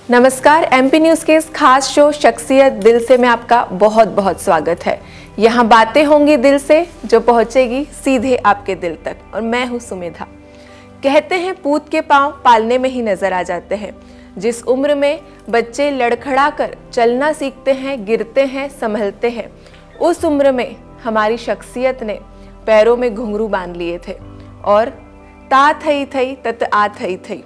नमस्कार, MP news के इस खास शो शख्सियत दिल से में आपका बहुत बहुत स्वागत है। यहाँ बातें होंगी दिल से जो पहुँचेगी सीधे आपके दिल तक, और मैं हूँ सुमेधा। कहते हैं पूत के पाँव पालने में ही नजर आ जाते हैं। जिस उम्र में बच्चे लड़खड़ा कर चलना सीखते हैं, गिरते हैं, संभलते हैं, उस उम्र में हमारी शख्सियत ने पैरों में घुंघरू बांध लिए थे और ता थई थई तत आ थई थई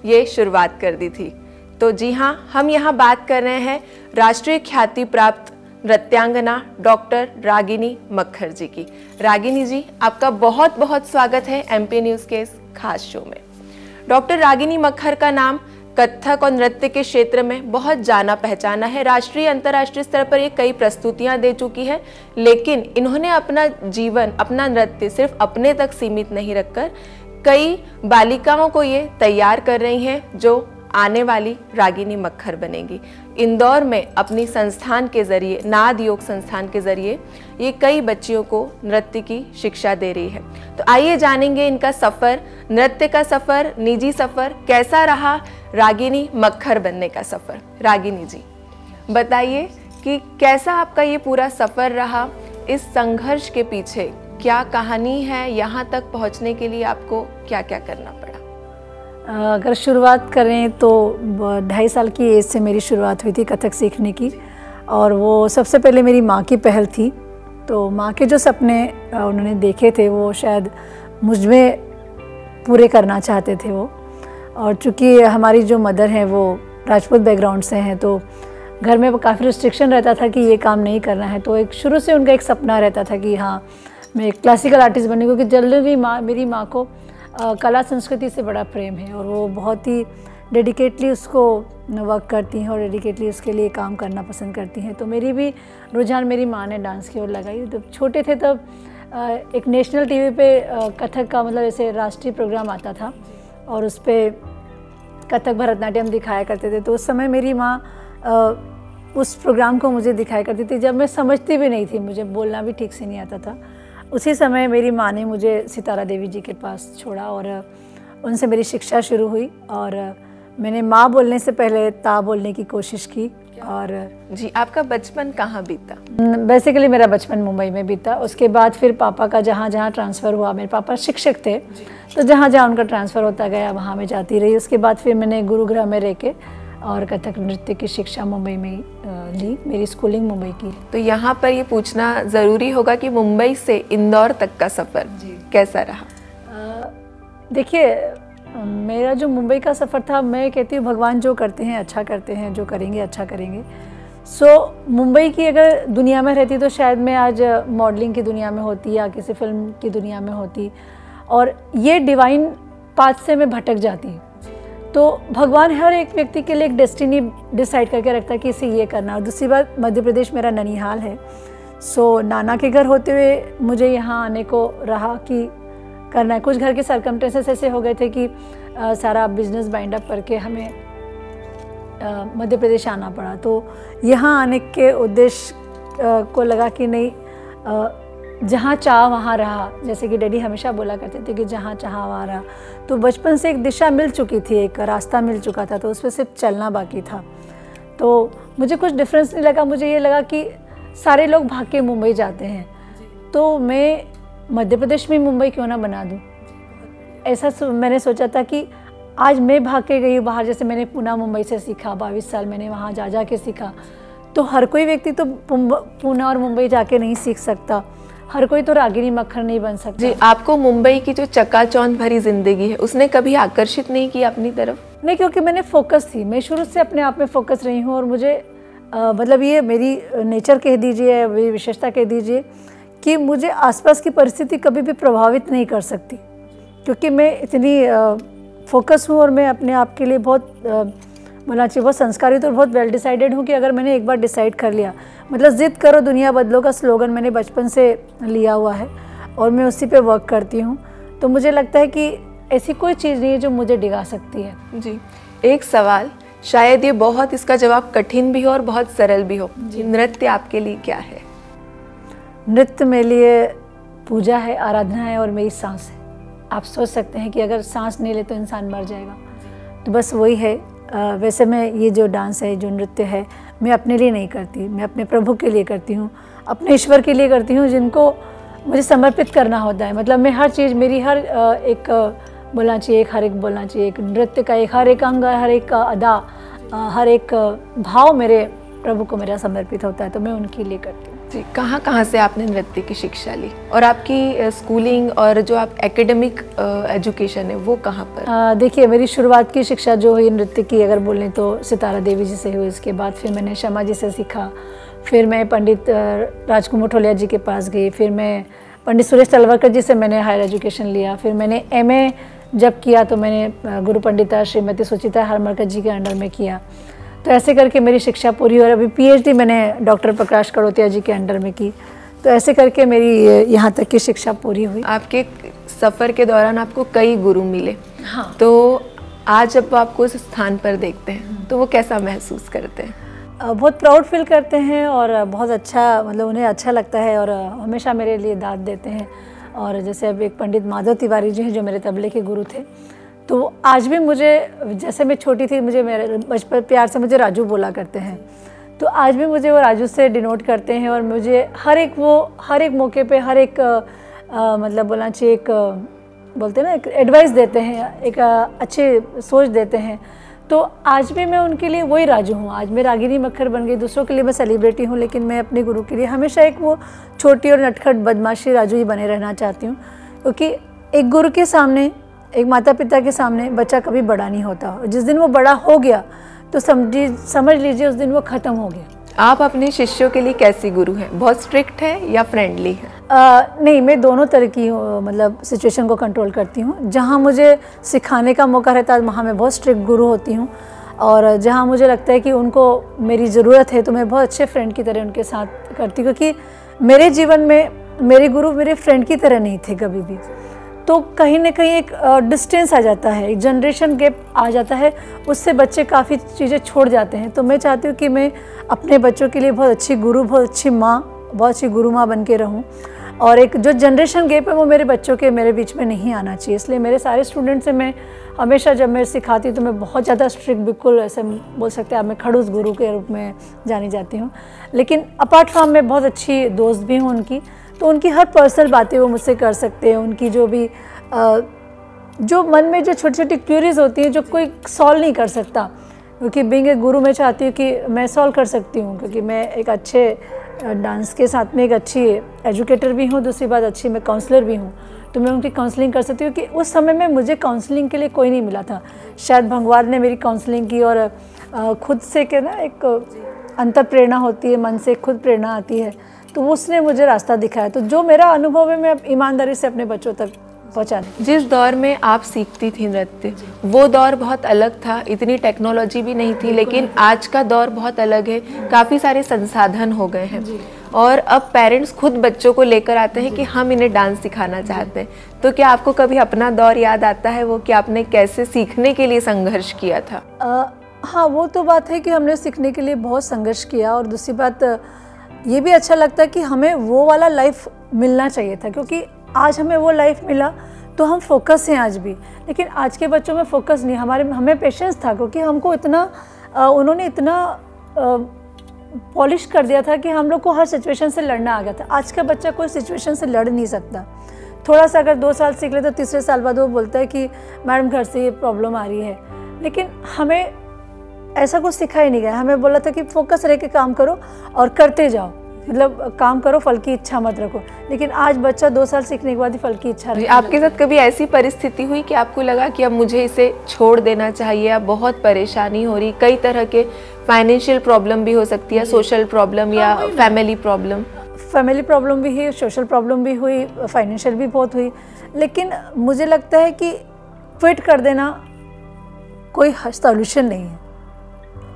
ये शुरुआत कर दी थी। तो जी हाँ, हम यहाँ बात कर रहे हैं राष्ट्रीय ख्याति प्राप्त नृत्यांगना डॉक्टर रागिनी मक्खर जी की। रागिनी जी, आपका बहुत बहुत स्वागत है एमपी न्यूज़ के इस खास शो में। डॉक्टर रागिनी मक्खर का नाम कथक और नृत्य के क्षेत्र में बहुत जाना पहचाना है। राष्ट्रीय अंतर्राष्ट्रीय स्तर पर ये कई प्रस्तुतियां दे चुकी है, लेकिन इन्होंने अपना जीवन, अपना नृत्य सिर्फ अपने तक सीमित नहीं रखकर कई बालिकाओं को ये तैयार कर रही हैं जो आने वाली रागिनी मक्खर बनेगी। इंदौर में अपनी संस्थान के जरिए, नाद योग संस्थान के जरिए, ये कई बच्चियों को नृत्य की शिक्षा दे रही है। तो आइए जानेंगे इनका सफ़र, नृत्य का सफ़र, निजी सफ़र कैसा रहा, रागिनी मक्खर बनने का सफ़र। रागिनी जी, बताइए कि कैसा आपका ये पूरा सफ़र रहा, इस संघर्ष के पीछे क्या कहानी है, यहाँ तक पहुँचने के लिए आपको क्या क्या करना पड़ा? अगर शुरुआत करें तो 2.5 साल की एज से मेरी शुरुआत हुई थी कथक सीखने की, और वो सबसे पहले मेरी माँ की पहल थी। तो माँ के जो सपने उन्होंने देखे थे वो शायद मुझ में पूरे करना चाहते थे वो। और चूँकि हमारी जो मदर हैं वो राजपूत बैकग्राउंड से हैं, तो घर में काफ़ी रिस्ट्रिक्शन रहता था कि ये काम नहीं करना है। तो एक शुरू से उनका एक सपना रहता था कि हाँ, मैं एक क्लासिकल आर्टिस्ट बनूँ, क्योंकि जल्दी मेरी माँ को कला संस्कृति से बड़ा प्रेम है और वो बहुत ही डेडिकेटली उसको वर्क करती हैं और डेडिकेटली उसके लिए काम करना पसंद करती हैं। तो मेरी भी रुझान मेरी माँ ने डांस की ओर लगाई। जब छोटे थे तब एक नेशनल टीवी पे कथक का, मतलब ऐसे राष्ट्रीय प्रोग्राम आता था और उस पर कथक भरतनाट्यम दिखाया करते थे। तो उस समय मेरी माँ उस प्रोग्राम को मुझे दिखाया करती थी जब मैं समझती भी नहीं थी, मुझे बोलना भी ठीक से नहीं आता था। उसी समय मेरी माँ ने मुझे सितारा देवी जी के पास छोड़ा और उनसे मेरी शिक्षा शुरू हुई, और मैंने माँ बोलने से पहले ता बोलने की कोशिश की। और जी, आपका बचपन कहाँ बीता? बेसिकली मेरा बचपन मुंबई में बीता। उसके बाद फिर पापा का जहाँ जहाँ ट्रांसफ़र हुआ, मेरे पापा शिक्षक थे, तो जहाँ जहाँ उनका ट्रांसफ़र होता गया वहाँ मैं जाती रही। उसके बाद फिर मैंने गुरुग्रह में रह के और कथक नृत्य की शिक्षा मुंबई में ली। मेरी स्कूलिंग मुंबई की। तो यहाँ पर ये पूछना ज़रूरी होगा कि मुंबई से इंदौर तक का सफ़र कैसा रहा? देखिए, मेरा जो मुंबई का सफ़र था, मैं कहती हूँ भगवान जो करते हैं अच्छा करते हैं, जो करेंगे अच्छा करेंगे। मुंबई की अगर दुनिया में रहती तो शायद मैं आज मॉडलिंग की दुनिया में होती या किसी फिल्म की दुनिया में होती, और ये डिवाइन पाथ से मैं भटक जाती। तो भगवान हर एक व्यक्ति के लिए एक डेस्टिनी डिसाइड करके रखता है कि इसे ये करना। और दूसरी बात, मध्य प्रदेश मेरा ननिहाल है। नाना के घर होते हुए मुझे यहाँ आने को रहा कि करना है। कुछ घर के सर्कमस्टेंसेस ऐसे हो गए थे कि सारा बिजनेस बाइंड अप करके हमें मध्य प्रदेश आना पड़ा। तो यहाँ आने के उद्देश्य को लगा कि नहीं, जहाँ चाह वहाँ रहा, जैसे कि डैडी हमेशा बोला करते थे कि जहाँ चाह वहाँ रहा। तो बचपन से एक दिशा मिल चुकी थी, एक रास्ता मिल चुका था, तो उस पर सिर्फ चलना बाकी था। तो मुझे कुछ डिफरेंस नहीं लगा। मुझे ये लगा कि सारे लोग भाग के मुंबई जाते हैं, तो मैं मध्य प्रदेश में मुंबई क्यों ना बना दूँ। ऐसा मैंने सोचा था कि आज मैं भाग के गई हूँ बाहर। जैसे मैंने पूना मुंबई से सीखा, 22 साल मैंने वहाँ जा के सीखा। तो हर कोई व्यक्ति तो पूना और मुंबई जाके नहीं सीख सकता, हर कोई तो रागिनी मक्खर नहीं बन सकता। जी, आपको मुंबई की जो चकाचौंध भरी जिंदगी है उसने कभी आकर्षित नहीं किया अपनी तरफ? नहीं, क्योंकि मैंने फोकस थी, मैं शुरू से अपने आप में फोकस रही हूँ। और मुझे मतलब ये मेरी नेचर कह दीजिए, मेरी विशेषता कह दीजिए कि मुझे आसपास की परिस्थिति कभी भी प्रभावित नहीं कर सकती, क्योंकि मैं इतनी फोकस हूँ और मैं अपने आप के लिए बहुत बोलना चाहिए बहुत संस्कारी तो बहुत वेल डिसाइडेड हूँ कि अगर मैंने एक बार डिसाइड कर लिया, मतलब ज़िद करो दुनिया बदलो का स्लोगन मैंने बचपन से लिया हुआ है और मैं उसी पे वर्क करती हूँ। तो मुझे लगता है कि ऐसी कोई चीज़ नहीं है जो मुझे डिगा सकती है। जी, एक सवाल, शायद ये बहुत, इसका जवाब कठिन भी हो और बहुत सरल भी हो। नृत्य आपके लिए क्या है? नृत्य मेरे लिए पूजा है, आराधना है और मेरी सांस है। आप सोच सकते हैं कि अगर सांस नहीं ले तो इंसान मर जाएगा, तो बस वही है। वैसे मैं ये जो डांस है, जो नृत्य है, मैं अपने लिए नहीं करती, मैं अपने प्रभु के लिए करती हूँ, अपने ईश्वर के लिए करती हूँ, जिनको मुझे समर्पित करना होता है। मतलब मैं हर चीज़, मेरी हर एक बोलना चाहिए, हर एक बोलना चाहिए, एक नृत्य का एक हर एक अंग, हर एक अदा, हर एक भाव मेरे प्रभु को मेरा समर्पित होता है, तो मैं उनके लिए करती हूँ। जी, कहाँ कहाँ से आपने नृत्य की शिक्षा ली, और आपकी स्कूलिंग और जो आप एकेडमिक एजुकेशन है वो कहाँ पर? देखिए, मेरी शुरुआत की शिक्षा जो हुई नृत्य की अगर बोलें तो सितारा देवी जी से हुई। इसके बाद फिर मैंने शमा जी से सीखा, फिर मैं पंडित राजकुमार ठोलिया जी के पास गई, फिर मैं पंडित सुरेश तलवरकर जी से मैंने हायर एजुकेशन लिया, फिर मैंने MA जब किया तो मैंने गुरु पंडिता श्रीमती सुचिता हरमरकर जी के अंडर में किया। तो ऐसे करके मेरी शिक्षा पूरी हुई। अभी PhD मैंने डॉक्टर प्रकाश कड़ोतिया जी के अंडर में की। तो ऐसे करके मेरी यहाँ तक की शिक्षा पूरी हुई। आपके सफ़र के दौरान आपको कई गुरु मिले, हाँ। तो आज जब आपको उस स्थान पर देखते हैं तो वो कैसा महसूस करते हैं? बहुत प्राउड फील करते हैं और बहुत अच्छा, मतलब उन्हें अच्छा लगता है और हमेशा मेरे लिए दाद देते हैं। और जैसे अब एक पंडित माधव तिवारी जी हैं जो मेरे तबले के गुरु थे, तो आज भी मुझे, जैसे मैं छोटी थी, मुझे मेरे बचपन प्यार से मुझे राजू बोला करते हैं, तो आज भी मुझे वो राजू से डिनोट करते हैं। और मुझे हर एक मौके पे हर एक मतलब बोलना चाहिए, एक बोलते हैं ना, एक एडवाइस देते हैं, एक अच्छी सोच देते हैं। तो आज भी मैं उनके लिए वही राजू हूँ। आज मैं रागिनी मक्खर बन गई, दूसरों के लिए मैं सेलिब्रिटी हूँ, लेकिन मैं अपने गुरु के लिए हमेशा एक वो छोटी और नटखट बदमाशी राजू ही बने रहना चाहती हूँ। क्योंकि एक गुरु के सामने, एक माता पिता के सामने बच्चा कभी बड़ा नहीं होता, और जिस दिन वो बड़ा हो गया तो समझ लीजिए उस दिन वो ख़त्म हो गया। आप अपने शिष्यों के लिए कैसी गुरु हैं? बहुत स्ट्रिक्ट है या फ्रेंडली है? नहीं, मैं दोनों तरह की मतलब सिचुएशन को कंट्रोल करती हूँ। जहाँ मुझे सिखाने का मौका रहता है वहाँ मैं बहुत स्ट्रिक्ट गुरु होती हूँ, और जहाँ मुझे लगता है कि उनको मेरी ज़रूरत है तो मैं बहुत अच्छे फ्रेंड की तरह उनके साथ करती हूँ। क्योंकि मेरे जीवन में मेरे गुरु मेरे फ्रेंड की तरह नहीं थे कभी भी, तो कहीं ना कहीं एक डिस्टेंस आ जाता है, एक जनरेशन गैप आ जाता है, उससे बच्चे काफ़ी चीज़ें छोड़ जाते हैं। तो मैं चाहती हूँ कि मैं अपने बच्चों के लिए बहुत अच्छी गुरु, बहुत अच्छी माँ, बहुत अच्छी गुरु माँ बन के रहूँ, और एक जो जनरेशन गैप है वो मेरे बच्चों के मेरे बीच में नहीं आना चाहिए। इसलिए मेरे सारे स्टूडेंट्स से मैं हमेशा जब मैं सिखाती हूँ तो मैं बहुत ज़्यादा स्ट्रिक्ट, बिल्कुल ऐसे बोल सकते हैं आप, मैं खड़ूस गुरु के रूप में जानी जाती हूँ। लेकिन अपार्ट फ्रॉम मैं बहुत अच्छी दोस्त भी हूँ उनकी, तो उनकी हर पर्सनल बातें वो मुझसे कर सकते हैं। उनकी जो भी जो मन में जो छोटी छोटी क्यूरीज होती हैं जो कोई सॉल्व नहीं कर सकता, क्योंकि बीइंग ए गुरु मैं चाहती हूँ कि मैं सॉल्व कर सकती हूँ, क्योंकि मैं एक अच्छे डांस के साथ में एक अच्छी एजुकेटर भी हूँ, दूसरी बात अच्छी मैं काउंसलर भी हूँ, तो मैं उनकी काउंसलिंग कर सकती हूँ। कि उस समय में मुझे काउंसलिंग के लिए कोई नहीं मिला था, शायद भगवान ने मेरी काउंसलिंग की, और खुद से क्या ना एक अंतर प्रेरणा होती है, मन से खुद प्रेरणा आती है, तो उसने मुझे रास्ता दिखाया। तो जो मेरा अनुभव है मैं ईमानदारी से अपने बच्चों तक पहुँचा दी। जिस दौर में आप सीखती थी नृत्य, वो दौर बहुत अलग था, इतनी टेक्नोलॉजी भी नहीं थी, लेकिन आज का दौर बहुत अलग है, काफ़ी सारे संसाधन हो गए हैं, और अब पेरेंट्स खुद बच्चों को लेकर आते हैं कि हम इन्हें डांस सिखाना चाहते हैं। तो क्या आपको कभी अपना दौर याद आता है, वो कि आपने कैसे सीखने के लिए संघर्ष किया था? हाँ, वो तो बात है कि हमने सीखने के लिए बहुत संघर्ष किया, और दूसरी बात ये भी अच्छा लगता है कि हमें वो वाला लाइफ मिलना चाहिए था, क्योंकि आज हमें वो लाइफ मिला तो हम फोकस हैं आज भी। लेकिन आज के बच्चों में फोकस नहीं, हमें पेशेंस था, क्योंकि हमको इतना उन्होंने इतना पॉलिश कर दिया था कि हम लोग को हर सिचुएशन से लड़ना आ गया था। आज का बच्चा कोई सिचुएशन से लड़ नहीं सकता। थोड़ा सा अगर 2 साल सीख ले तो तीसरे साल बाद वो बोलता है कि मैडम घर से ये प्रॉब्लम आ रही है। लेकिन हमें ऐसा कुछ सिखाया नहीं गया, हमें बोला था कि फोकस रह के काम करो और करते जाओ, मतलब काम करो, फल की इच्छा मत रखो। लेकिन आज बच्चा 2 साल सीखने के बाद ही फल की इच्छा रखता है। आपके साथ कभी ऐसी परिस्थिति हुई कि आपको लगा कि अब मुझे इसे छोड़ देना चाहिए, अब बहुत परेशानी हो रही? कई तरह के फाइनेंशियल प्रॉब्लम भी हो सकती है, सोशल प्रॉब्लम या फैमिली प्रॉब्लम। फैमिली प्रॉब्लम भी हुई, सोशल प्रॉब्लम भी हुई, फाइनेंशियल भी बहुत हुई। लेकिन मुझे लगता है कि क्विट कर देना कोई सॉल्यूशन नहीं है।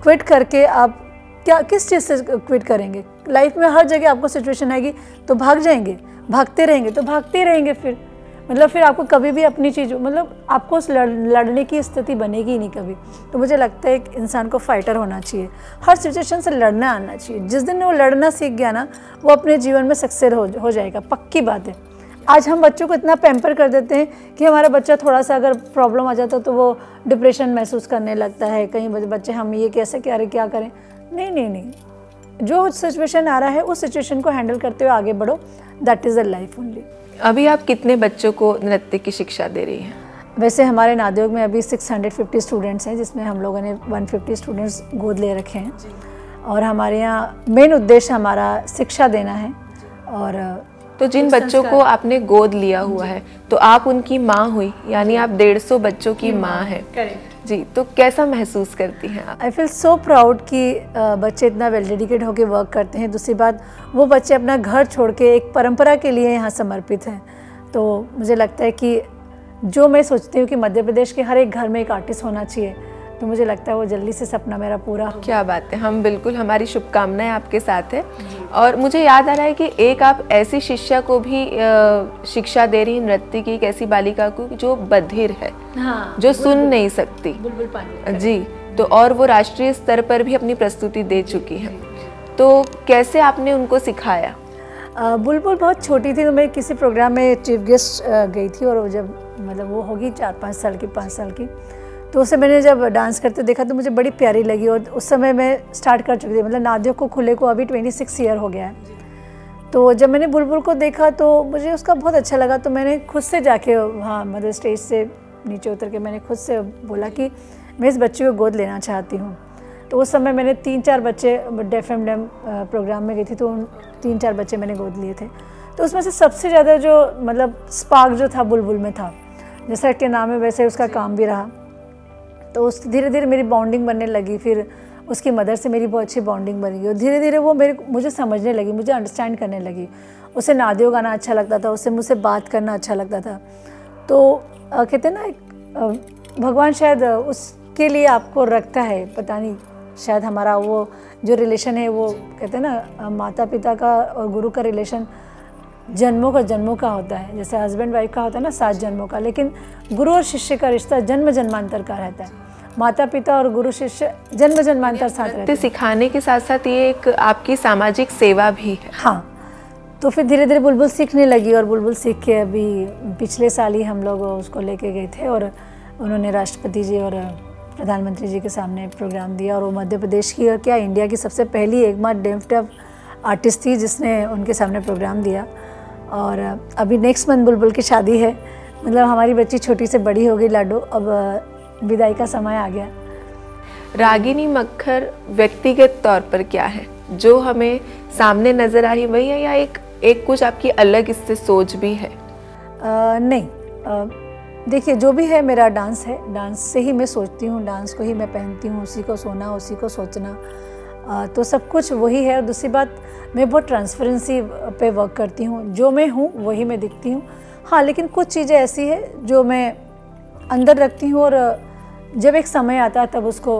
क्विट करके आप किस चीज़ से क्विट करेंगे? लाइफ में हर जगह आपको सिचुएशन आएगी तो भाग जाएंगे, भागते रहेंगे तो भागते रहेंगे, फिर आपको कभी भी अपनी चीज़, मतलब आपको लड़ने की स्थिति बनेगी ही नहीं कभी। तो मुझे लगता है एक इंसान को फाइटर होना चाहिए, हर सिचुएशन से लड़ना आना चाहिए। जिस दिन वो लड़ना सीख गया ना, वो अपने जीवन में सक्सेस हो जाएगा, पक्की बात है। आज हम बच्चों को इतना पैम्पर कर देते हैं कि हमारा बच्चा थोड़ा सा अगर प्रॉब्लम आ जाता तो वो डिप्रेशन महसूस करने लगता है। कई बच्चे हम ये कैसे क्या करें, नहीं, जो सिचुएशन आ रहा है उस सिचुएशन को हैंडल करते हुए आगे बढ़ो, that is the life only. अभी आप कितने बच्चों को नृत्य की शिक्षा दे रही हैं? वैसे हमारे नादयोग में अभी 650 स्टूडेंट्स हैं, जिसमें हम लोगों ने 150 स्टूडेंट्स गोद ले रखे हैं। और हमारे यहाँ मेन उद्देश्य हमारा शिक्षा देना है। और तो जिन बच्चों को आपने गोद लिया हुआ है तो आप उनकी माँ हुई, यानी आप 150 बच्चों की माँ हैं। जी, तो कैसा महसूस करती हैं आप? आई फील सो प्राउड कि बच्चे इतना वेल डेडिकेट होकर वर्क करते हैं। दूसरी बात, वो बच्चे अपना घर छोड़ के एक परंपरा के लिए यहाँ समर्पित हैं। तो मुझे लगता है कि जो मैं सोचती हूँ कि मध्य प्रदेश के हर एक घर में एक आर्टिस्ट होना चाहिए, तो मुझे लगता है वो जल्दी से सपना मेरा पूरा हो। क्या बात है, हम बिल्कुल, हमारी शुभकामनाएं आपके साथ है। और मुझे याद आ रहा है कि एक आप ऐसी शिष्या को भी शिक्षा दे रही नृत्य की, एक ऐसी बालिका को जो बधिर है, हाँ, जो सुन नहीं सकती। बुलबुल पांडे जी, तो और वो राष्ट्रीय स्तर पर भी अपनी प्रस्तुति दे चुकी है। तो कैसे आपने उनको सिखाया? बुलबुल बहुत छोटी थी तो मैं किसी प्रोग्राम में चीफ गेस्ट गई थी, और जब मतलब वो होगी 4-5 साल की, 5 साल की, तो उसे मैंने जब डांस करते देखा तो मुझे बड़ी प्यारी लगी। और उस समय मैं स्टार्ट कर चुकी थी, मतलब नादयोग को खुले को अभी 26 ईयर हो गया है। तो जब मैंने बुलबुल को देखा तो मुझे उसका बहुत अच्छा लगा। तो मैंने खुद से जाके वहाँ मतलब स्टेज से नीचे उतर के मैंने खुद से बोला कि मैं इस बच्चे को गोद लेना चाहती हूँ। तो उस समय मैंने 3-4 बच्चे डेफ एम डेम प्रोग्राम में गई थी, तो उन 3-4 बच्चे मैंने गोद लिए थे। तो उसमें से सबसे ज़्यादा जो मतलब स्पार्क जो था बुलबुल में था, जैसा कि नाम है वैसे उसका काम भी रहा। तो उस धीरे धीरे मेरी बॉन्डिंग बनने लगी। फिर उसकी मदर से मेरी बहुत अच्छी बॉन्डिंग बन गई और धीरे धीरे वो मुझे समझने लगी, मुझे अंडरस्टैंड करने लगी। उसे नादियो गाना अच्छा लगता था, उससे मुझसे बात करना अच्छा लगता था। तो कहते हैं ना, भगवान शायद उसके लिए आपको रखता है, पता नहीं, शायद हमारा वो जो रिलेशन है वो कहते हैं ना, माता पिता का और गुरु का रिलेशन जन्मों का होता है। जैसे हस्बैंड वाइफ का होता है ना 7 जन्मों का, लेकिन गुरु और शिष्य का रिश्ता जन्म जन्मांतर का रहता है। माता पिता और गुरु शिष्य जन्म जन्मांतर साथ रहते हैं। सिखाने के साथ साथ ये एक आपकी सामाजिक सेवा भी है। हाँ, तो फिर धीरे धीरे बुलबुल सीखने लगी और बुलबुल सीख के अभी पिछले साल ही हम लोग उसको लेके गए थे और उन्होंने राष्ट्रपति जी और प्रधानमंत्री जी के सामने प्रोग्राम दिया। और वो मध्य प्रदेश की और क्या इंडिया की सबसे पहली एकमात्र डेफ आर्टिस्ट थी जिसने उनके सामने प्रोग्राम दिया। और अभी नेक्स्ट मंथ बुलबुल की शादी है, मतलब हमारी बच्ची छोटी से बड़ी हो गई लाडो, अब विदाई का समय आ गया। रागिनी मक्खर व्यक्तिगत तौर पर क्या है जो हमें सामने नज़र आ रही है, वही है या एक कुछ आपकी अलग इससे सोच भी है? नहीं, देखिए जो भी है मेरा डांस है, डांस से ही मैं सोचती हूँ, डांस को ही मैं पहनती हूँ, उसी को सोना, उसी को सोचना, तो सब कुछ वही है। और दूसरी बात, मैं बहुत ट्रांसपेरेंसी पे वर्क करती हूँ, जो मैं हूँ वही मैं दिखती हूँ। हाँ, लेकिन कुछ चीज़ें ऐसी है जो मैं अंदर रखती हूँ और जब एक समय आता है तब उसको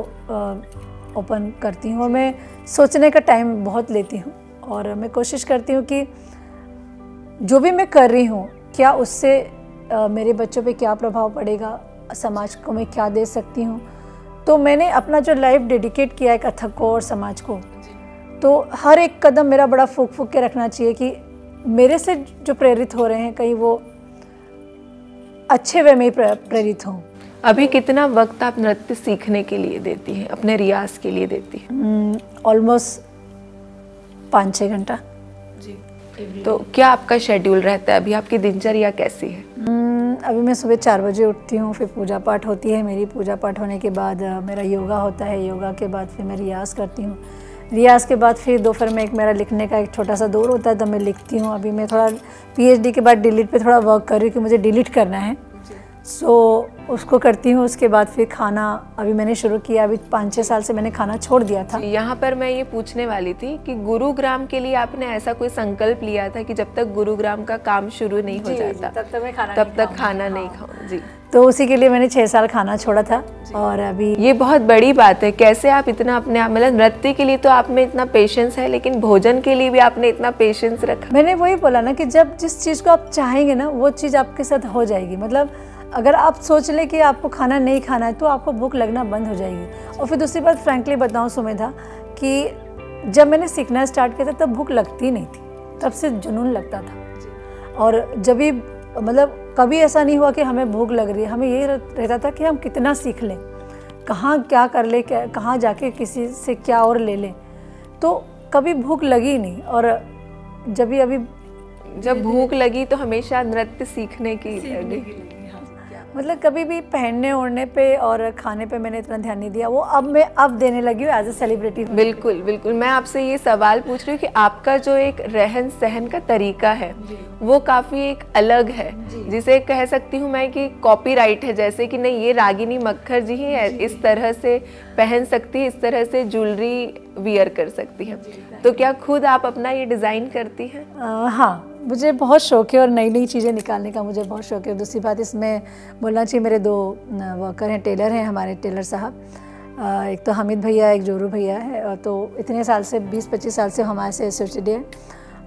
ओपन करती हूँ। और मैं सोचने का टाइम बहुत लेती हूँ और मैं कोशिश करती हूँ कि जो भी मैं कर रही हूँ क्या उससे मेरे बच्चों पे क्या प्रभाव पड़ेगा, समाज को मैं क्या दे सकती हूँ। तो मैंने अपना जो लाइफ डेडिकेट किया है कथक को और समाज को, तो हर एक कदम मेरा बड़ा फूक के रखना चाहिए कि मेरे से जो प्रेरित हो रहे हैं कहीं वो अच्छे वे में प्रेरित हों। अभी कितना वक्त आप नृत्य सीखने के लिए देती हैं, अपने रियाज के लिए देती हैं? ऑलमोस्ट 5-6 घंटा जी। तो क्या आपका शेड्यूल रहता है, अभी आपकी दिनचर्या कैसी है? अभी मैं सुबह 4 बजे उठती हूँ, फिर पूजा पाठ होती है मेरी। पूजा पाठ होने के बाद मेरा योगा होता है, योगा के बाद फिर मैं रियाज़ करती हूँ। रियाज़ के बाद फिर दोपहर में एक मेरा लिखने का एक छोटा सा दौर होता है, तब मैं लिखती हूँ। अभी मैं थोड़ा PhD के बाद डिलीट पे थोड़ा वर्क कर रही हूँ कि मुझे डिलीट करना है, सो उसको करती हूँ। उसके बाद फिर खाना अभी मैंने शुरू किया, अभी 5-6 साल से मैंने खाना छोड़ दिया था। यहाँ पर मैं ये पूछने वाली थी कि गुरुग्राम के लिए आपने ऐसा कोई संकल्प लिया था कि जब तक गुरुग्राम का काम शुरू नहीं हो जाता तब तक खाना नहीं खाऊं? जी। तो उसी के लिए मैंने 6 साल खाना छोड़ा था और अभी ये बहुत बड़ी बात है। कैसे आप इतना अपने आप, मतलब नृत्य के लिए तो आप में इतना पेशेंस है, लेकिन भोजन के लिए भी आपने इतना पेशेंस रखा? मैंने वही बोला ना कि जब जिस चीज़ को आप चाहेंगे ना वो चीज़ आपके साथ हो जाएगी। मतलब अगर आप सोच ले कि आपको खाना नहीं खाना है तो आपको भूख लगना बंद हो जाएगी। और फिर दूसरी बात फ्रैंकली बताऊं सुमेधा कि जब मैंने सीखना स्टार्ट किया था तब भूख लगती नहीं थी, तब से जुनून लगता था। और जब भी मतलब कभी ऐसा नहीं हुआ कि हमें भूख लग रही है, हमें ये रहता था कि हम कितना सीख लें, कहाँ क्या कर ले, कहाँ जाके किसी से क्या और ले लें। तो कभी भूख लगी नहीं। और जब भूख लगी तो हमेशा नृत्य सीखने की लगी। मतलब कभी भी पहनने ओढ़ने पे और खाने पे मैंने इतना ध्यान नहीं दिया, वो अब देने लगी हूँ एज ए सेलिब्रिटी। बिल्कुल बिल्कुल, मैं आपसे ये सवाल पूछ रही हूँ कि आपका जो एक रहन सहन का तरीका है वो काफ़ी एक अलग है, जिसे कह सकती हूँ मैं कि कॉपीराइट है, जैसे कि नहीं ये रागिनी मक्खर जी ही है, इस तरह से पहन सकती है, इस तरह से ज्वेलरी वियर कर सकती है। तो क्या खुद आप अपना ये डिज़ाइन करती हैं? हाँ, मुझे बहुत शौक है और नई नई चीज़ें निकालने का मुझे बहुत शौक है। दूसरी बात इसमें बोलना चाहिए, मेरे 2 वर्कर हैं, टेलर हैं हमारे, टेलर साहब, एक तो हामिद भैया, एक जोरू भैया है। और तो इतने साल से 20-25 साल से हमारे से एसोसिएटेड है।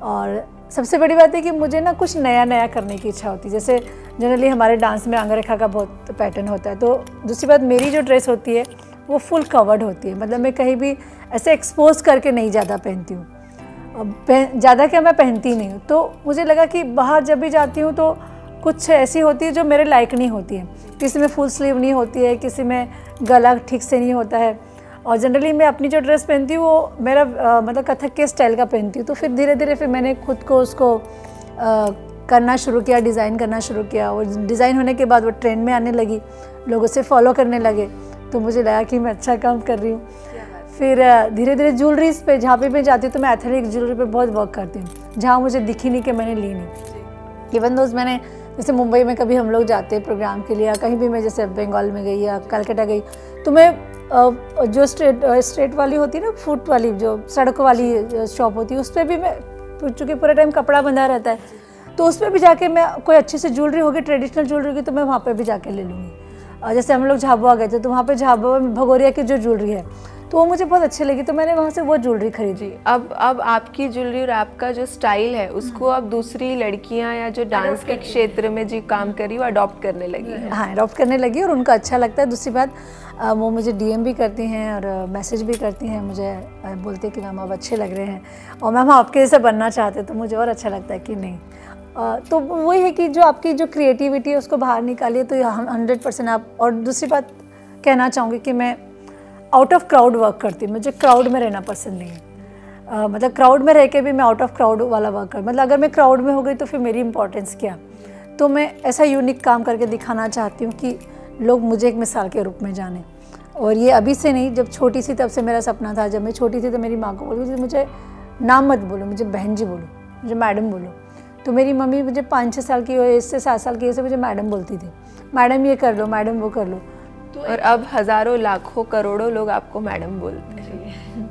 और सबसे बड़ी बात है कि मुझे ना कुछ नया नया करने की इच्छा होती है। जैसे जनरली हमारे डांस में अंगरेखा का बहुत पैटर्न होता है, तो दूसरी बात मेरी जो ड्रेस होती है वो फुल कवर्ड होती है, मतलब मैं कहीं भी ऐसे एक्सपोज करके नहीं ज़्यादा पहनती हूँ, ज़्यादा क्या मैं पहनती नहीं हूँ। तो मुझे लगा कि बाहर जब भी जाती हूँ तो कुछ ऐसी होती है जो मेरे लायक नहीं होती है, किसी में फुल स्लीव नहीं होती है, किसी में गला ठीक से नहीं होता है। और जनरली मैं अपनी जो ड्रेस पहनती हूँ वो मेरा मतलब कथक के स्टाइल का पहनती हूँ। तो फिर धीरे धीरे फिर मैंने खुद को उसको करना शुरू किया, डिज़ाइन करना शुरू किया। और डिज़ाइन होने के बाद वो ट्रेंड में आने लगी, लोग उसे फॉलो करने लगे, तो मुझे लगा कि मैं अच्छा काम कर रही हूँ। फिर धीरे धीरे ज्वेलरीज पे, जहाँ पे मैं जाती हूँ तो मैं एथनिक ज्वेलरी पे बहुत वर्क करती हूँ, जहाँ मुझे दिखी नहीं कि मैंने ली नहीं। इवन दोस्त मैंने जैसे मुंबई में कभी हम लोग जाते हैं प्रोग्राम के लिए, या कहीं भी मैं जैसे बंगाल में गई या कलकत्ता गई, तो मैं जो स्ट्रेट वाली होती है ना, फुट वाली जो सड़क वाली शॉप होती है, उस पर भी मैं, चूँकि पूरा टाइम कपड़ा बंधा रहता है, तो उस पर भी जाके मैं कोई अच्छी सी ज्वेलरी होगी, ट्रेडिशनल ज्वेलरी होगी, तो मैं वहाँ पर भी जाके ले लूँगी। जैसे हम लोग झाबुआ गए थे, तो वहाँ पर झाबुआ में भगोरिया की जो ज्वेलरी है तो वो मुझे बहुत अच्छी लगी, तो मैंने वहाँ से वो ज्वेलरी खरीदी। अब आपकी ज्वेलरी और आपका जो स्टाइल है उसको अब दूसरी लड़कियाँ या जो डांस के क्षेत्र में जी काम करी वो अडॉप्ट करने लगी है। हाँ, अडॉप्ट करने लगी और उनको अच्छा लगता है। दूसरी बात वो मुझे DM भी करती हैं और मैसेज भी करती हैं, मुझे बोलते हैं कि मैम आप अच्छे लग रहे हैं और मैम आपके जैसे बनना चाहते हैं, तो मुझे और अच्छा लगता है कि नहीं। तो वही है कि जो आपकी जो क्रिएटिविटी है उसको बाहर निकालिए तो 100% आप। और दूसरी बात कहना चाहूँगी कि मैं आउट ऑफ क्राउड वर्क करती हूँ, मुझे क्राउड में रहना पसंद नहीं है। मतलब क्राउड में रह के भी मैं आउट ऑफ क्राउड वाला वर्क कर, मतलब अगर मैं क्राउड में हो गई तो फिर मेरी इंपॉर्टेंस क्या। तो मैं ऐसा यूनिक काम करके दिखाना चाहती हूँ कि लोग मुझे एक मिसाल के रूप में जाने। और ये अभी से नहीं, जब छोटी सी तब से मेरा सपना था। जब मैं छोटी थी तो मेरी माँ को बोलती थी मुझे नाम मत बोलो, मुझे बहन जी बोलो, मुझे मैडम बोलो। तो मेरी मम्मी मुझे 5-6 साल की एज से 7 साल की एज से मुझे मैडम बोलती थी, मैडम ये कर लो, मैडम वो कर लो। और अब हज़ारों लाखों करोड़ों लोग आपको मैडम बोलते हैं।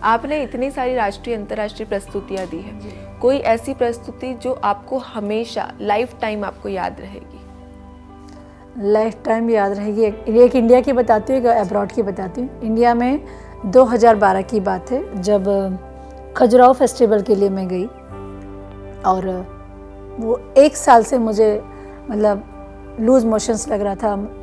आपने इतनी सारी राष्ट्रीय अंतर्राष्ट्रीय प्रस्तुतियाँ दी है, कोई ऐसी प्रस्तुति जो आपको हमेशा लाइफ टाइम आपको याद रहेगी? लाइफ टाइम याद रहेगी, एक इंडिया की बताती हूँ, एक अब्रॉड की बताती हूँ। इंडिया में 2012 की बात है, जब खजुराहो फेस्टिवल के लिए मैं गई और वो 1 साल से मुझे मतलब लूज़ मोशंस लग रहा था,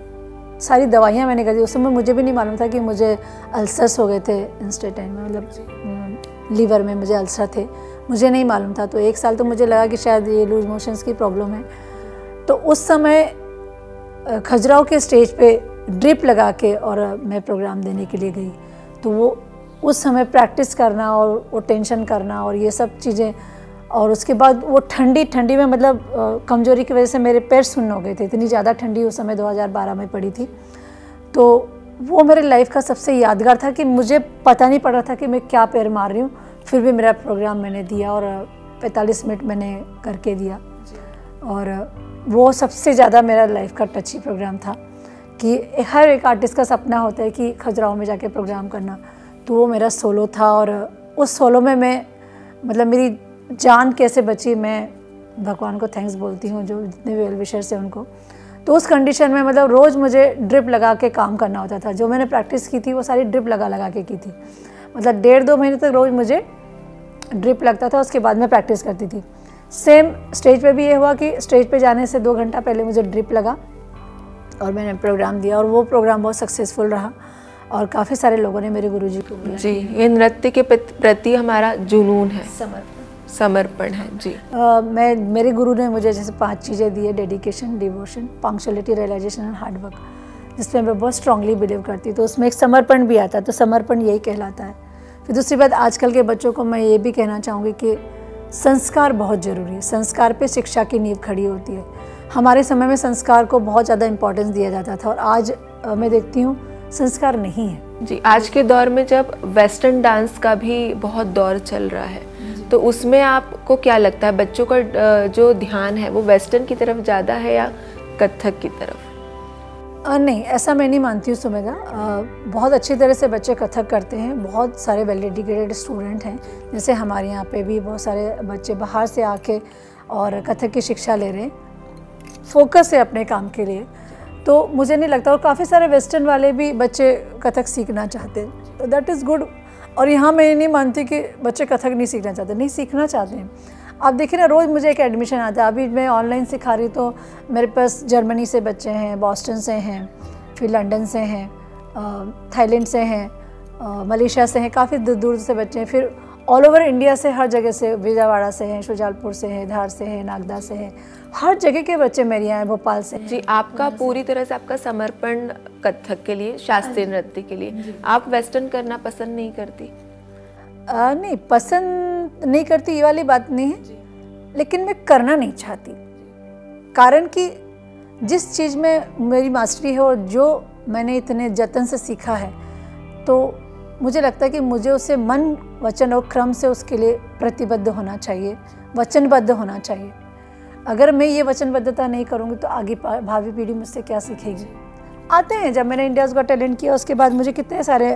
सारी दवाइयाँ मैंने कर दी। उस समय मुझे भी नहीं मालूम था कि मुझे अल्सर्स हो गए थे इंस्टेंटाइन में, मतलब लीवर में मुझे अल्सर थे, मुझे नहीं मालूम था। तो 1 साल तो मुझे लगा कि शायद ये लूज मोशंस की प्रॉब्लम है। तो उस समय खजुराहो के स्टेज पे ड्रिप लगा के और मैं प्रोग्राम देने के लिए गई। तो वो उस समय प्रैक्टिस करना और वो टेंशन करना और ये सब चीज़ें, और उसके बाद वो ठंडी में मतलब कमज़ोरी की वजह से मेरे पैर सुन्न हो गए थे, इतनी ज़्यादा ठंडी उस समय 2012 में पड़ी थी। तो वो मेरे लाइफ का सबसे यादगार था कि मुझे पता नहीं पड़ रहा था कि मैं क्या पैर मार रही हूँ, फिर भी मेरा प्रोग्राम मैंने दिया और 45 मिनट मैंने करके दिया। और वो सबसे ज़्यादा मेरा लाइफ का टची प्रोग्राम था कि हर एक आर्टिस्ट का सपना होता है कि खजुराहो में जाके प्रोग्राम करना। तो वो मेरा सोलो था और उस सोलो में मैं मतलब मेरी जान कैसे बची, मैं भगवान को थैंक्स बोलती हूँ, जो जितने वेल विशर्स हैं उनको। तो उस कंडीशन में मतलब रोज़ मुझे ड्रिप लगा के काम करना होता था। जो मैंने प्रैक्टिस की थी वो सारी ड्रिप लगा के की थी, मतलब 1.5-2 महीने तक रोज़ मुझे ड्रिप लगता था, उसके बाद मैं प्रैक्टिस करती थी। सेम स्टेज पे भी ये हुआ कि स्टेज पे जाने से 2 घंटा पहले मुझे ड्रिप लगा और मैंने प्रोग्राम दिया और वो प्रोग्राम बहुत सक्सेसफुल रहा और काफ़ी सारे लोगों ने मेरे गुरुजी को बुलाया। जी, ये नृत्य के प्रति हमारा जुनून है, समर्पण है जी। मेरे गुरु ने मुझे जैसे 5 चीज़ें दी है, dedication, devotion, punctuality, realisation and hard work, जिसमें मैं बहुत स्ट्रांगली बिलीव करती हूँ। तो उसमें एक समर्पण भी आता है, तो समर्पण यही कहलाता है। फिर दूसरी बात, आजकल के बच्चों को मैं ये भी कहना चाहूँगी कि संस्कार बहुत ज़रूरी है। संस्कार पे शिक्षा की नींव खड़ी होती है। हमारे समय में संस्कार को बहुत ज़्यादा इम्पोर्टेंस दिया जाता था और आज मैं देखती हूँ संस्कार नहीं है जी। आज के दौर में जब वेस्टर्न डांस का भी बहुत दौर चल रहा है, तो उसमें आपको क्या लगता है, बच्चों का जो ध्यान है वो वेस्टर्न की तरफ ज़्यादा है या कथक की तरफ? नहीं, ऐसा मैं नहीं मानती हूँ सुमेधा। बहुत अच्छी तरह से बच्चे कथक करते हैं। बहुत सारे वेल एजुकेटेड स्टूडेंट हैं, जैसे हमारे यहाँ पे भी बहुत सारे बच्चे बाहर से आके और कथक की शिक्षा ले रहे हैं, फोकस है अपने काम के लिए। तो मुझे नहीं लगता, और काफ़ी सारे वेस्टर्न वाले भी बच्चे कथक सीखना चाहते हैं, तो दैट इज़ गुड। और यहाँ मैं नहीं मानती कि बच्चे कथक नहीं सीखना चाहते, नहीं सीखना चाहते हैं। आप देखिए ना, रोज़ मुझे एक एडमिशन आता है। अभी मैं ऑनलाइन सिखा रही, तो मेरे पास जर्मनी से बच्चे हैं, बॉस्टन से हैं, फिर लंदन से हैं, थाईलैंड से हैं, मलेशिया से हैं, काफ़ी दूर दूर से बच्चे हैं। फिर ऑल ओवर इंडिया से, हर जगह से, विजयवाड़ा से हैं, शुजालपुर से हैं, धार से हैं, नागदा से हैं, हर जगह के बच्चे मेरे यहाँ हैं, भोपाल से। जी, आपका पूरी तरह से आपका समर्पण कथक के लिए, शास्त्रीय नृत्य के लिए। आप वेस्टर्न करना पसंद नहीं करती? नहीं, पसंद नहीं करती ये वाली बात नहीं है, लेकिन मैं करना नहीं चाहती। कारण कि जिस चीज़ में मेरी मास्टरी है और जो मैंने इतने जतन से सीखा है, तो मुझे लगता है कि मुझे उसे मन, वचन और क्रम से उसके लिए प्रतिबद्ध होना चाहिए, वचनबद्ध होना चाहिए। अगर मैं ये वचनबद्धता नहीं करूँगी तो आगे भावी पीढ़ी मुझसे क्या सीखेगी। आते हैं, जब मैंने इंडियाज़ गॉट टैलेंट किया उसके बाद मुझे कितने सारे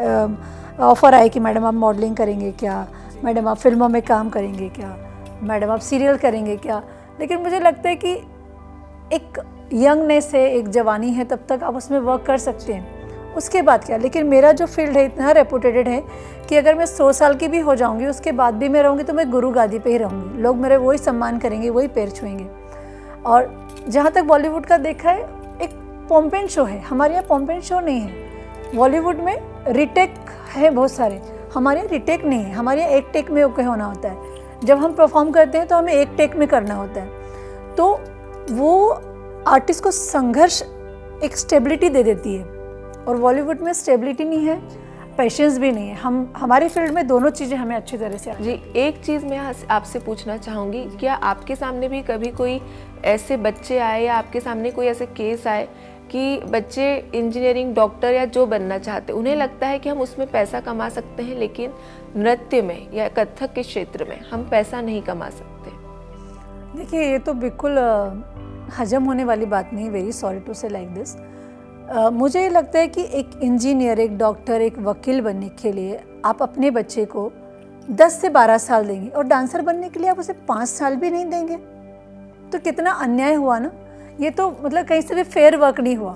ऑफ़र आए कि मैडम आप मॉडलिंग करेंगे क्या, मैडम आप फिल्मों में काम करेंगे क्या, मैडम आप सीरियल करेंगे क्या। लेकिन मुझे लगता है कि एक यंगनेस है, एक जवानी है, तब तक आप उसमें वर्क कर सकते हैं, उसके बाद क्या। लेकिन मेरा जो फील्ड है इतना रेपुटेटेड है कि अगर मैं 100 साल की भी हो जाऊंगी, उसके बाद भी मैं रहूँगी तो मैं गुरु गादी पे ही रहूँगी। लोग मेरे वही सम्मान करेंगे, वही पैर छुएंगे। और जहाँ तक बॉलीवुड का देखा है, एक पॉम्पेन शो है, हमारे यहाँ पॉम्पेन शो नहीं है। बॉलीवुड में रिटेक है बहुत सारे, हमारे यहाँ रिटेक नहीं है। हमारे यहाँ एक टेक में ओके होना होता है। जब हम परफॉर्म करते हैं तो हमें एक टेक में करना होता है। तो वो आर्टिस्ट को संघर्ष एक स्टेबिलिटी दे देती है, और बॉलीवुड में स्टेबिलिटी नहीं है, पेशेंस भी नहीं है। हमारे फील्ड में दोनों चीज़ें हमें अच्छी तरह से जी। एक चीज़ मैं आपसे पूछना चाहूँगी, क्या आपके सामने भी कभी कोई ऐसे बच्चे आए या आपके सामने कोई ऐसे केस आए कि बच्चे इंजीनियरिंग, डॉक्टर या जो बनना चाहते, उन्हें लगता है कि हम उसमें पैसा कमा सकते हैं, लेकिन नृत्य में या कथक के क्षेत्र में हम पैसा नहीं कमा सकते? देखिए, ये तो बिल्कुल हजम होने वाली बात नहीं। वेरी सॉरी टू से लाइक दिस। मुझे ये लगता है कि एक इंजीनियर, एक डॉक्टर, एक वकील बनने के लिए आप अपने बच्चे को 10 से 12 साल देंगे, और डांसर बनने के लिए आप उसे 5 साल भी नहीं देंगे, तो कितना अन्याय हुआ ना। ये तो मतलब कहीं से भी फेयर वर्क नहीं हुआ।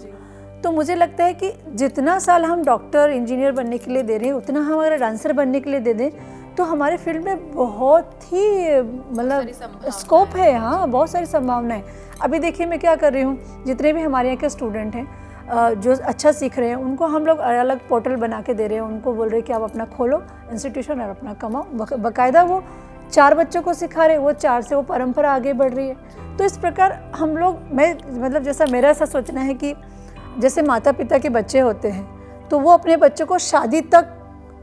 तो मुझे लगता है कि जितना साल हम डॉक्टर, इंजीनियर बनने के लिए दे रहे हैं, उतना हम अगर डांसर बनने के लिए दे दें तो हमारे फील्ड में बहुत ही मतलब स्कोप है। हाँ, बहुत सारी संभावनाएं। अभी देखिए मैं क्या कर रही हूँ, जितने भी हमारे यहाँ के स्टूडेंट हैं जो अच्छा सीख रहे हैं, उनको हम लोग अलग पोर्टल बना के दे रहे हैं। उनको बोल रहे हैं कि आप अपना खोलो इंस्टीट्यूशन और अपना कमाओ। बाकायदा वो 4 बच्चों को सिखा रहे हैं, वो 4 से वो परंपरा आगे बढ़ रही है। तो इस प्रकार हम लोग, मैं मतलब जैसा मेरा ऐसा सोचना है कि जैसे माता पिता के बच्चे होते हैं, तो वो अपने बच्चों को शादी तक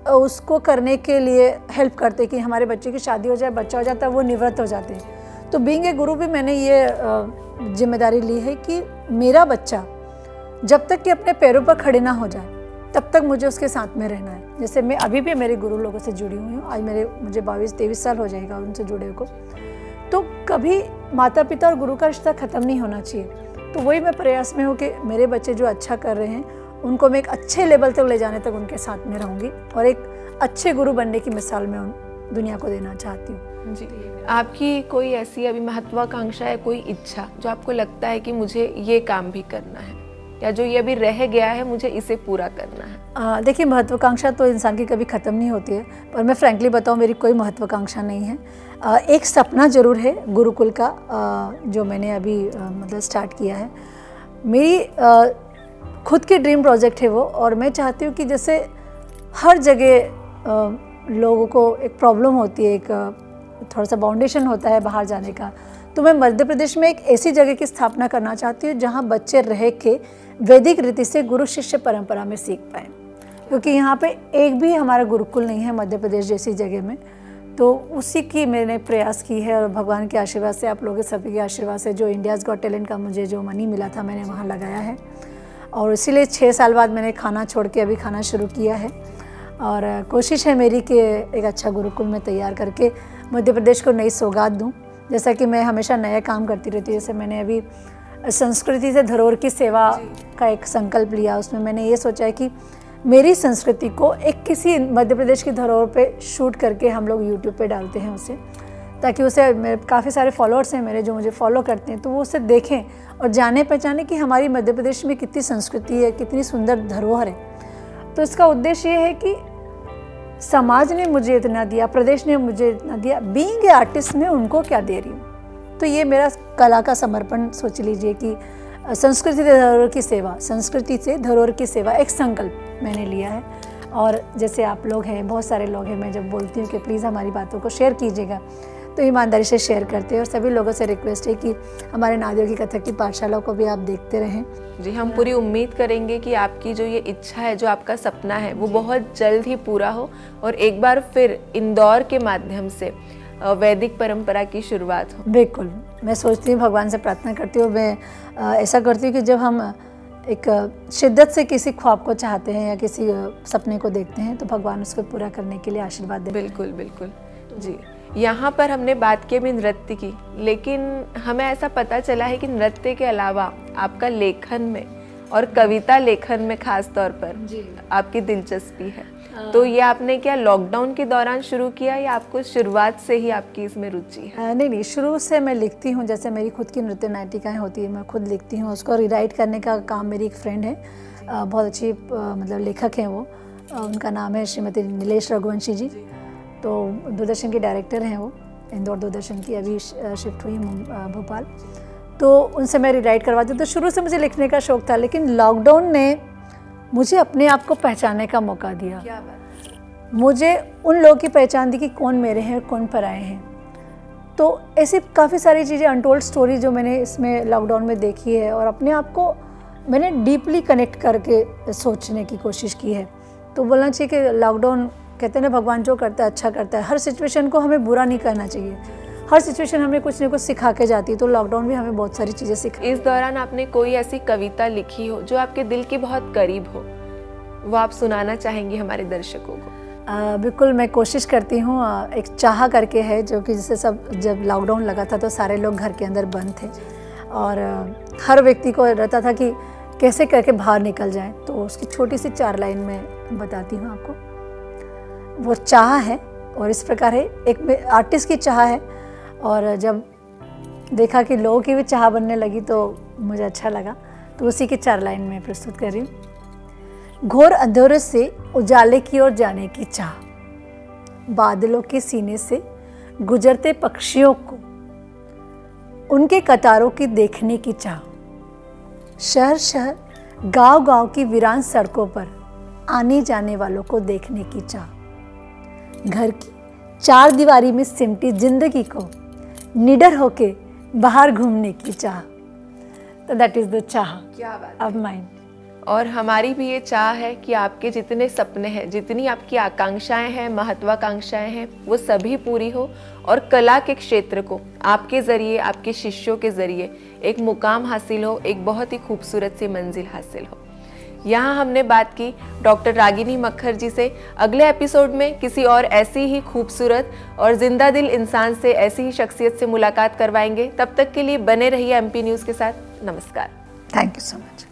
उसको करने के लिए हेल्प करते कि हमारे बच्चे की शादी हो जाए, बच्चा हो जाता है, वो निवृत्त हो जाते हैं। तो बीइंग ए गुरु भी मैंने ये जिम्मेदारी ली है कि मेरा बच्चा जब तक कि अपने पैरों पर खड़े ना हो जाए, तब तक मुझे उसके साथ में रहना है। जैसे मैं अभी भी मेरे गुरु लोगों से जुड़ी हुई हूँ। आज मुझे 22-23 साल हो जाएगा उनसे जुड़े को। तो कभी माता पिता और गुरु का रिश्ता ख़त्म नहीं होना चाहिए। तो वही मैं प्रयास में हूँ कि मेरे बच्चे जो अच्छा कर रहे हैं, उनको मैं एक अच्छे लेवल तक ले जाने तक उनके साथ में रहूँगी, और एक अच्छे गुरु बनने की मिसाल मैं दुनिया को देना चाहती हूँ। जी, आपकी कोई ऐसी अभी महत्वाकांक्षा है, कोई इच्छा जो आपको लगता है कि मुझे ये काम भी करना है, या जो ये अभी रह गया है मुझे इसे पूरा करना है? देखिए, महत्वाकांक्षा तो इंसान की कभी ख़त्म नहीं होती है, पर मैं फ्रैंकली बताऊँ मेरी कोई महत्वाकांक्षा नहीं है। एक सपना ज़रूर है गुरुकुल का, जो मैंने अभी मतलब स्टार्ट किया है। मेरी खुद की ड्रीम प्रोजेक्ट है वो, और मैं चाहती हूँ कि जैसे हर जगह लोगों को एक प्रॉब्लम होती है, एक थोड़ा सा बाउंडेशन होता है बाहर जाने का, तो मैं मध्य प्रदेश में एक ऐसी जगह की स्थापना करना चाहती हूँ जहाँ बच्चे रह के वैदिक रीति से गुरु शिष्य परंपरा में सीख पाएँ, क्योंकि यहाँ पे एक भी हमारा गुरुकुल नहीं है मध्य प्रदेश जैसी जगह में। तो उसी की मैंने प्रयास की है और भगवान के आशीर्वाद से, आप लोगों के सभी के आशीर्वाद से, जो इंडियाज़ गॉट टैलेंट का मुझे जो मनी मिला था मैंने वहाँ लगाया है। और इसीलिए 6 साल बाद मैंने खाना छोड़ के अभी खाना शुरू किया है और कोशिश है मेरी कि एक अच्छा गुरुकुल में तैयार करके मध्य प्रदेश को नई सौगात दूँ। जैसा कि मैं हमेशा नया काम करती रहती हूँ, जैसे मैंने अभी संस्कृति से धरोहर की सेवा का एक संकल्प लिया। उसमें मैंने ये सोचा है कि मेरी संस्कृति को एक किसी मध्य प्रदेश की धरोहर पे शूट करके हम लोग यूट्यूब पे डालते हैं उसे, ताकि उसे मेरे काफ़ी सारे फॉलोअर्स हैं मेरे जो मुझे फॉलो करते हैं, तो वो उसे देखें और जाने पहचाने कि हमारी मध्य प्रदेश में कितनी संस्कृति है, कितनी सुंदर धरोहर है। तो इसका उद्देश्य ये है कि समाज ने मुझे इतना दिया, प्रदेश ने मुझे इतना दिया, बीइंग ए आर्टिस्ट में उनको क्या दे रही हूँ। तो ये मेरा कला का समर्पण सोच लीजिए कि संस्कृति से धरोहर की सेवा, संस्कृति से धरोहर की सेवा एक संकल्प मैंने लिया है। और जैसे आप लोग हैं, बहुत सारे लोग हैं, मैं जब बोलती हूँ कि प्लीज़ हमारी बातों को शेयर कीजिएगा तो ईमानदारी से शेयर करते हैं। और सभी लोगों से रिक्वेस्ट है कि हमारे नादियों की कथक की पाठशाला को भी आप देखते रहें। जी, हम पूरी उम्मीद करेंगे कि आपकी जो ये इच्छा है, जो आपका सपना है, वो बहुत जल्द ही पूरा हो और एक बार फिर इंदौर के माध्यम से वैदिक परंपरा की शुरुआत हो। बिल्कुल, मैं सोचती हूँ, भगवान से प्रार्थना करती हूँ, मैं ऐसा करती हूँ कि जब हम एक शिद्दत से किसी ख्वाब को चाहते हैं या किसी सपने को देखते हैं तो भगवान उसको पूरा करने के लिए आशीर्वाद देते हैं। बिल्कुल बिल्कुल जी। यहाँ पर हमने बात की अभी नृत्य की, लेकिन हमें ऐसा पता चला है कि नृत्य के अलावा आपका लेखन में और कविता लेखन में खास तौर पर आपकी दिलचस्पी है। तो ये आपने क्या लॉकडाउन के दौरान शुरू किया या आपको शुरुआत से ही आपकी इसमें रुचि है? नहीं, शुरू से मैं लिखती हूँ। जैसे मेरी खुद की नृत्य नाटिकाएँ होती है, मैं खुद लिखती हूँ, उसको रीराइट करने का काम मेरी एक फ्रेंड है, बहुत अच्छी मतलब लेखक हैं वो, उनका नाम है श्रीमती नीलेश रघुवंशी जी। तो दूरदर्शन की डायरेक्टर हैं वो, इंदौर दूरदर्शन की, अभी शिफ्ट हुई भोपाल। तो उनसे मैं रीराइट करवाती हूँ। तो शुरू से मुझे लिखने का शौक़ था, लेकिन लॉकडाउन ने मुझे अपने आप को पहचानने का मौका दिया। क्या बात? मुझे उन लोगों की पहचान दी कि कौन मेरे हैं और कौन पराए हैं। तो ऐसी काफ़ी सारी चीज़ें, अनटोल्ड स्टोरी जो मैंने इसमें लॉकडाउन में देखी है और अपने आप को मैंने डीपली कनेक्ट करके सोचने की कोशिश की है। तो बोलना चाहिए कि लॉकडाउन, कहते हैं ना, भगवान जो करता है अच्छा करता है। हर सिचुएशन को हमें बुरा नहीं करना चाहिए, हर सिचुएशन हमें कुछ न कुछ सिखा के जाती है। तो लॉकडाउन भी हमें बहुत सारी चीज़ें सिखा। इस दौरान आपने कोई ऐसी कविता लिखी हो जो आपके दिल के बहुत करीब हो, वो आप सुनाना चाहेंगी हमारे दर्शकों को? बिल्कुल, मैं कोशिश करती हूँ। एक चाह करके है, जो कि जिससे सब, जब लॉकडाउन लगा था तो सारे लोग घर के अंदर बंद थे और हर व्यक्ति को रहता था कि कैसे करके बाहर निकल जाए। तो उसकी छोटी सी 4 लाइन में बताती हूँ आपको। वो चाह है और इस प्रकार है, एक आर्टिस्ट की चाह है, और जब देखा कि लोगों की भी चाह बनने लगी तो मुझे अच्छा लगा, तो उसी की 4 लाइन में प्रस्तुत कर रही हूँ। घोर अंधेरे से उजाले की ओर जाने की चाह, बादलों के सीने से गुजरते पक्षियों को उनके कतारों की देखने की चाह, शहर शहर गांव गांव की वीरान सड़कों पर आने जाने वालों को देखने की चाह, घर की 4 दीवारी में सिमटी जिंदगी को निडर होके बाहर घूमने की चाह। तो दैट इज द चाह ऑफ माइंड। और हमारी भी ये चाह है कि आपके जितने सपने हैं, जितनी आपकी आकांक्षाएं हैं, महत्वाकांक्षाएं हैं, वो सभी पूरी हो और कला के क्षेत्र को आपके ज़रिए, आपके शिष्यों के ज़रिए एक मुकाम हासिल हो, एक बहुत ही खूबसूरत सी मंजिल हासिल हो। यहाँ हमने बात की डॉक्टर रागिनी मक्खर जी से। अगले एपिसोड में किसी और ऐसी ही खूबसूरत और जिंदा दिल इंसान से, ऐसी ही शख्सियत से मुलाकात करवाएंगे। तब तक के लिए बने रहिए MP न्यूज़ के साथ। नमस्कार। Thank you so much.